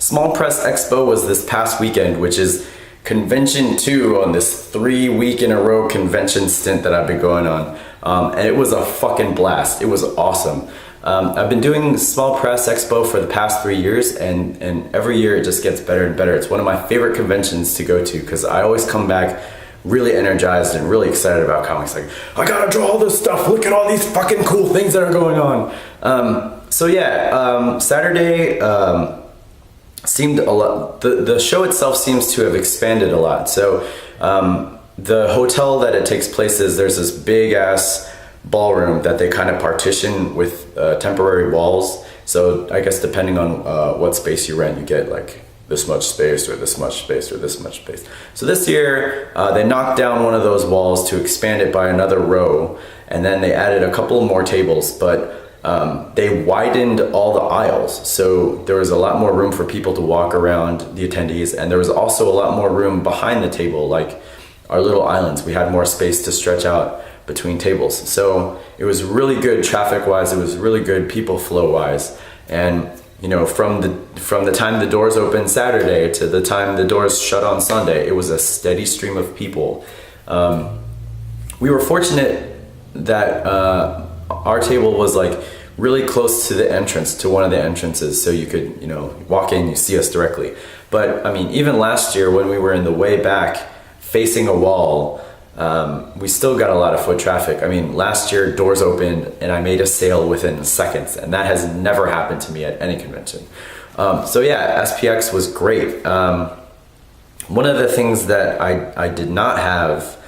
Small Press Expo was this past weekend, which is convention 2 on this 3-week in a row convention stint that I've been going on. And it was a fucking blast. It was awesome. I've been doing Small Press Expo for the past 3 years, and every year it just gets better and better. It's one of my favorite conventions to go to because I always come back really energized and really excited about comics. Like, I gotta draw all this stuff. Look at all these fucking cool things that are going on. Saturday seemed a lot. The show itself seems to have expanded a lot. So the hotel that it takes place is, there's this big ass ballroom that they kind of partition with temporary walls. So I guess depending on what space you rent, you get like this much space or this much space or this much space. So this year they knocked down one of those walls to expand it by another row, and then they added a couple more tables, but they widened all the aisles. So there was a lot more room for people to walk around, the attendees, and there was also a lot more room behind the table, like our little islands. We had more space to stretch out between tables. So it was really good traffic wise, it was really good people flow wise. And you know, from the time the doors opened Saturday to the time the doors shut on Sunday, it was a steady stream of people. We were fortunate that our table was like really close to the entrance, to one of the entrances, so you could, you know, walk in, you see us directly. But I mean, even last year when we were in the way back facing a wall, we still got a lot of foot traffic. I mean, last year doors opened and I made a sale within seconds, and that has never happened to me at any convention. So yeah, SPX was great. One of the things that I did not have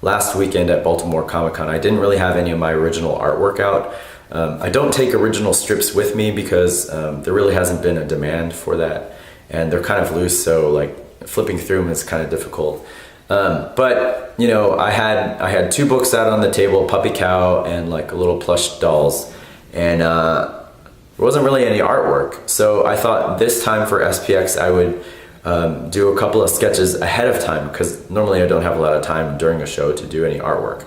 last weekend at Baltimore Comic-Con, I didn't really have any of my original artwork out. I don't take original strips with me because there really hasn't been a demand for that, and they're kind of loose, so like flipping through them is kind of difficult. But you know, I had 2 books out on the table, Puppy Cow and like little plush dolls, and there wasn't really any artwork. So I thought this time for SPX I would do a couple of sketches ahead of time, because normally I don't have a lot of time during a show to do any artwork.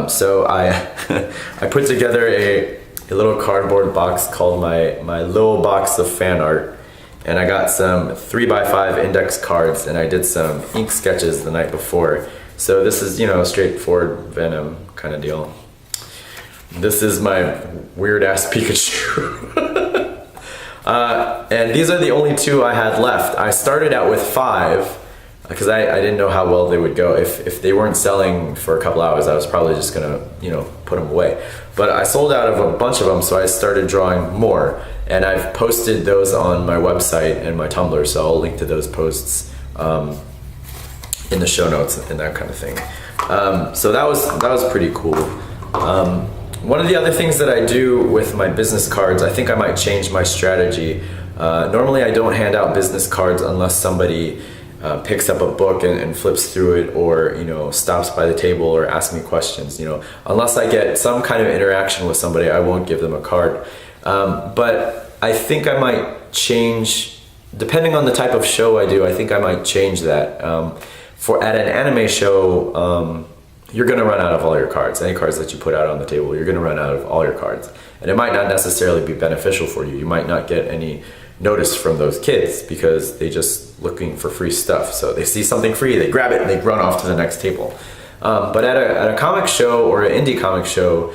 So I I put together a little cardboard box called my little box of fan art. And I got some 3x5 index cards, and I did some ink sketches the night before. So this is, you know, straightforward Venom kind of deal. This is my weird ass Pikachu. And these are the only 2 I had left. I started out with 5 because I didn't know how well they would go. If they weren't selling for a couple hours, I was probably just gonna, you know, put them away. But I sold out of a bunch of them, so I started drawing more. And I've posted those on my website and my Tumblr, so I'll link to those posts in the show notes and that kind of thing. So that was pretty cool. One of the other things that I do with my business cards, I think I might change my strategy. Normally I don't hand out business cards unless somebody picks up a book and flips through it, or, you know, stops by the table or asks me questions. You know, unless I get some kind of interaction with somebody, I won't give them a card. But I think I might change, depending on the type of show I do, I think I might change that. At an anime show, you're gonna run out of all your cards. Any cards that you put out on the table, you're gonna run out of all your cards. And it might not necessarily be beneficial for you. You might not get any notice from those kids because they just looking for free stuff. So they see something free, they grab it and they run off to the next table. But at a comic show or an indie comic show,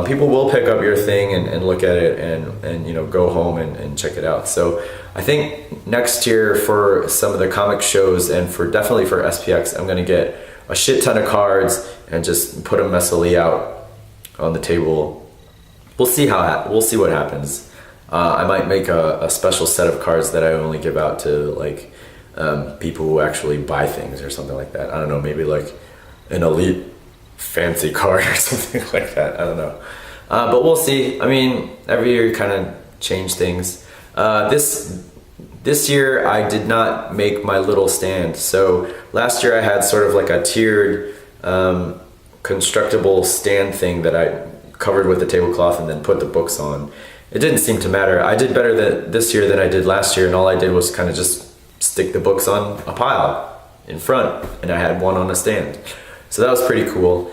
people will pick up your thing and look at it and you know, go home and check it out. So I think next year for some of the comic shows and definitely for SPX, I'm gonna get a shit ton of cards and just put them messily out on the table. We'll see what happens. I might make a special set of cards that I only give out to like people who actually buy things or something like that. I don't know, maybe like an elite fancy card or something like that. I don't know. But we'll see. I mean, every year you kind of change things. This year I did not make my little stand. So last year I had sort of like a tiered constructible stand thing that I covered with the tablecloth and then put the books on. It didn't seem to matter. I did better this year than I did last year, and all I did was kind of just stick the books on a pile in front, and I had one on a stand. So that was pretty cool.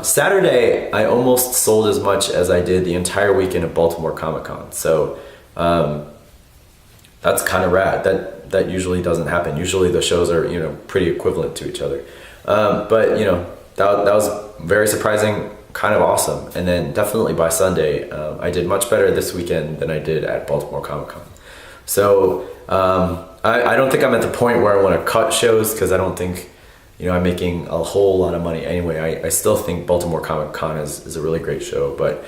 Saturday, I almost sold as much as I did the entire weekend at Baltimore Comic-Con. So that's kind of rad. That usually doesn't happen. Usually the shows are, you know, pretty equivalent to each other. But you know, that was very surprising, kind of awesome. And then definitely by Sunday, I did much better this weekend than I did at Baltimore Comic Con. So I don't think I'm at the point where I want to cut shows, because I don't think, you know, I'm making a whole lot of money anyway. I still think Baltimore Comic Con is a really great show, but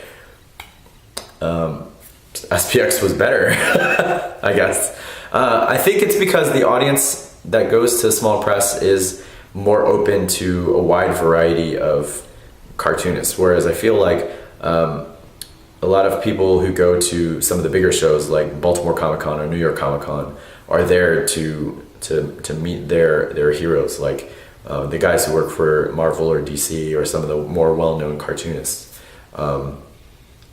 SPX was better, I guess. I think it's because the audience that goes to small press is more open to a wide variety of cartoonists, whereas I feel like a lot of people who go to some of the bigger shows like Baltimore Comic Con or New York Comic Con are there to meet their heroes, like the guys who work for Marvel or DC or some of the more well-known cartoonists.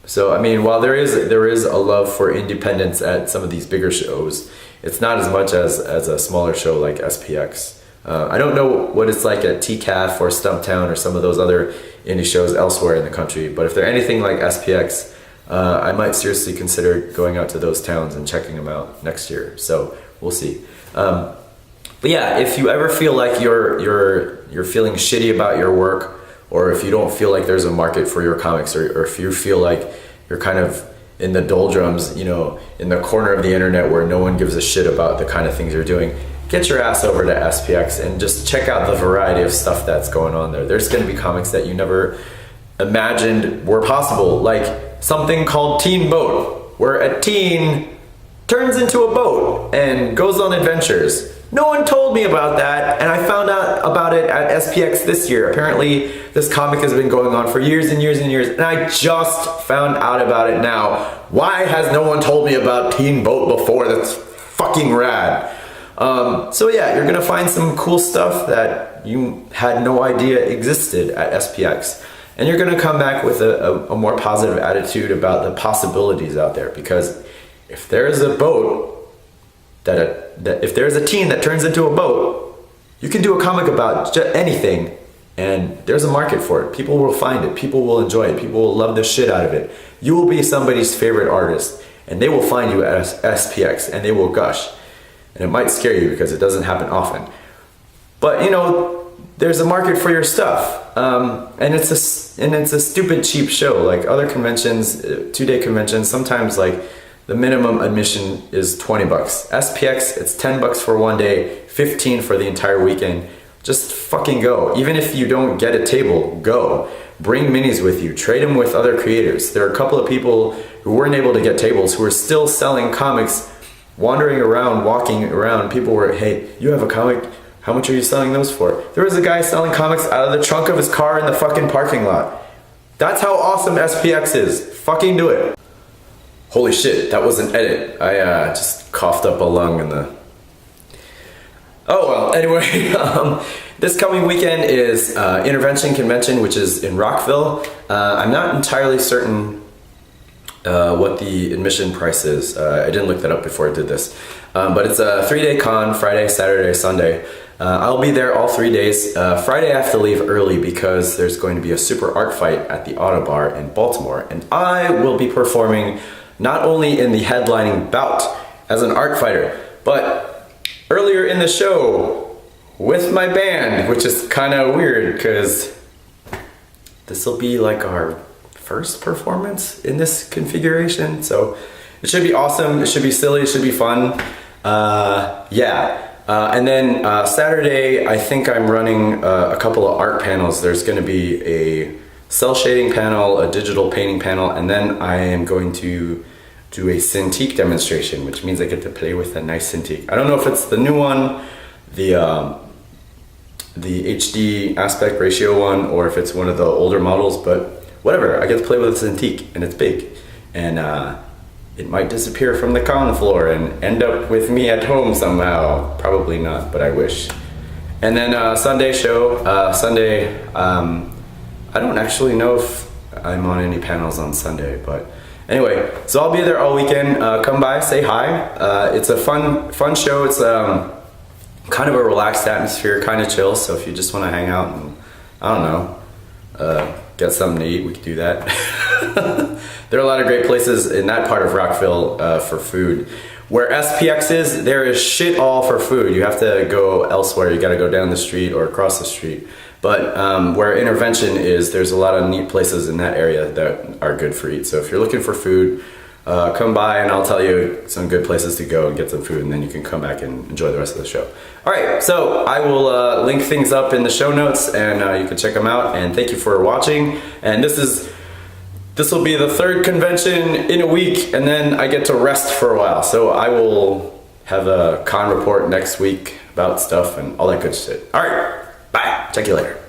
So I mean, while there is a love for independence at some of these bigger shows, it's not as much as a smaller show like SPX. I don't know what it's like at TCAF or Stumptown or some of those other indie shows elsewhere in the country, but if they're anything like SPX, I might seriously consider going out to those towns and checking them out next year. So we'll see. But yeah, if you ever feel like you're feeling shitty about your work, or if you don't feel like there's a market for your comics, or if you feel like you're kind of in the doldrums, you know, in the corner of the internet where no one gives a shit about the kind of things you're doing, get your ass over to SPX and just check out the variety of stuff that's going on there. There's going to be comics that you never imagined were possible, like something called Teen Boat, where a teen turns into a boat and goes on adventures. No one told me about that, and I found out about it at SPX this year. Apparently, this comic has been going on for years and years and years, and I just found out about it now. Why has no one told me about Teen Boat before? That's fucking rad. So yeah, you're gonna find some cool stuff that you had no idea existed at SPX. And you're gonna come back with a more positive attitude about the possibilities out there, because if there's a boat, if there's a teen that turns into a boat, you can do a comic about anything, and there's a market for it. People will find it, people will enjoy it, people will love the shit out of it. You will be somebody's favorite artist, and they will find you at SPX, and they will gush. And it might scare you because it doesn't happen often. But you know, there's a market for your stuff. And it's a stupid cheap show. Like other conventions, 2-day conventions, sometimes like the minimum admission is 20 bucks. SPX, it's 10 bucks for one day, 15 for the entire weekend. Just fucking go. Even if you don't get a table, go. Bring minis with you, trade them with other creators. There are a couple of people who weren't able to get tables who are still selling comics, wandering around, walking around. People were, hey, you have a comic? How much are you selling those for? There was a guy selling comics out of the trunk of his car in the fucking parking lot. That's how awesome SPX is. Fucking do it. Holy shit, that was an edit. I just coughed up a lung in the... Oh well, anyway, this coming weekend is Intervention Convention, which is in Rockville. I'm not entirely certain what the admission price is. I didn't look that up before I did this. But it's a 3-day con, Friday, Saturday, Sunday. I'll be there all 3 days. Friday I have to leave early because there's going to be a super art fight at the Auto Bar in Baltimore. And I will be performing not only in the headlining bout as an art fighter, but earlier in the show with my band, which is kind of weird because this will be like our first performance in this configuration. So it should be awesome, it should be silly, it should be fun. And then Saturday, I think I'm running a couple of art panels. There's going to be a cell shading panel, a digital painting panel, and then I am going to do a Cintiq demonstration, which means I get to play with a nice Cintiq. I don't know if it's the new one, the HD aspect ratio one, or if it's one of the older models, but whatever, I get to play with a Cintiq, and it's big. And it might disappear from the con floor and end up with me at home somehow. Probably not, but I wish. And then Sunday show, Sunday, I don't actually know if I'm on any panels on Sunday, but anyway, so I'll be there all weekend. Come by, say hi. It's a fun show. It's kind of a relaxed atmosphere, kind of chill, so if you just want to hang out and, I don't know, get something to eat, we could do that. There are a lot of great places in that part of Rockville for food. Where SPX is, there is shit all for food. You have to go elsewhere. You got to go down the street or across the street. But where Intervention is, there's a lot of neat places in that area that are good for eat. So if you're looking for food, come by and I'll tell you some good places to go and get some food, and then you can come back and enjoy the rest of the show. All right, so I will link things up in the show notes, and you can check them out. And thank you for watching. And this will be the third convention in a week, and then I get to rest for a while. So I will have a con report next week about stuff and all that good shit. All right, bye. Check you later.